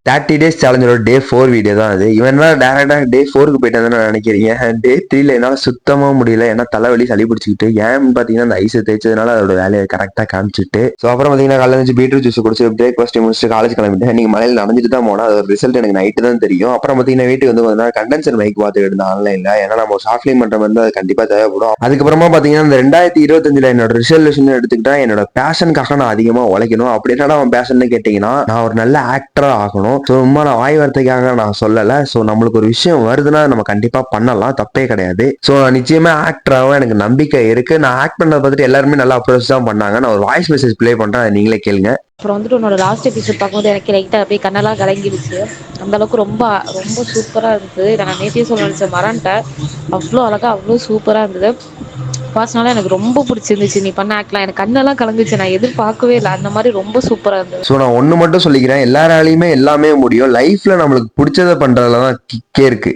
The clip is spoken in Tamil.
30 டேஸ் சேலஞ்சோட டே 4 வீடியோ தான் அது. இவன் டேரக்டா டே 4க்கு போயிட்டான்னு நினைக்கிறீங்க. டே 3ல என்னால சுத்தமா முடியல. ஏன்னா தலைவலி சளி பிடிச்சிக்கிட்டு ஏன்னு பாத்தீங்கன்னா அந்த ஐஸ் தேய்ச்சதுனால அதோட வேலையை கரெக்டா காமிச்சிட்டு. ஸோ அப்புறம் பாத்தீங்கன்னா காலையில இருந்து பீட்ரூட் ஜூஸ் குடிச்சு பிரேக்ஃபாஸ்ட் முடிச்சுட்டு காலேஜ் கிளம்பிட்டேன். நீங்க மலையில நனைஞ்சிட்டு தான் போனா அது ரிசல்ட் எனக்கு நைட்டு தான் தெரியும். அப்புறம் பாத்தீங்கன்னா வீட்டுக்கு வந்து பார்த்தீங்கன்னா கண்டென்சர் மைக் பார்த்துட்டு இருந்தேன் ஆன்லைன்ல. ஏன்னா நம்ம ஷார்ட் ஃபிலிம் பண்ற மாதிரி அது கண்டிப்பா தேவைப்படும். அதுக்கப்புறமா பாத்தீங்கன்னா இந்த 2025ல என்னோட ரிசல்யூஷன் எடுத்துக்கிட்டா என்னோட பேஷனுக்காக நான் அதிகமா உழைக்கணும். அப்படி என்னடா அவன் பேஷன் கேட்டீங்கன்னா நான் ஒரு நல்ல ஆக்டரா ஆகணும். ஸோ சும்மா நான் வாய் வார்த்தைக்காக நான் சொல்லல. ஸோ நம்மளுக்கு ஒரு விஷயம் வருதுன்னா நம்ம கண்டிப்பா பண்ணலாம், தப்பே கிடையாது. ஸோ நான் நிச்சயமா ஆக்டராகவும் எனக்கு நம்பிக்கை இருக்கு. நான் ஆக்ட் பண்ணதை பார்த்துட்டு எல்லாருமே நல்லா அப்ரோச் தான் பண்ணாங்க. நான் ஒரு வாய்ஸ் மெசேஜ் ப்ளே பண்றேன், அதை நீங்களே கேளுங்க. அப்புறம் வந்துட்டு உன்னோட லாஸ்ட் எபிசோட் பார்க்கும்போது எனக்கு லைட்டாக அப்படியே கண்ணெல்லாம் கலங்கிடுச்சு. அந்த அளவுக்கு ரொம்ப ரொம்ப சூப்பராக இருந்தது. இதை நான் நேற்றே சொல்ல நினச்சேன், மறந்துட்டேன். அவ்வளோ அழகாக அவ்வளோ சூப்பராக இருந்தது. பர்சனலாக எனக்கு ரொம்ப பிடிச்சிருந்துச்சு நீ பண்ண ஆக்ட்லாம். எனக்கு கண்ணெல்லாம் கலந்துச்சு, நான் எதிர்பார்க்கவே இல்லை. அந்த மாதிரி ரொம்ப சூப்பராக இருந்தது. ஸோ நான் ஒன்று மட்டும் சொல்லிக்கிறேன், எல்லாராலையுமே எல்லாமே முடியும். லைஃப்ல நம்மளுக்கு பிடிச்சதை பண்றதுல தான் கிக்கே இருக்கு.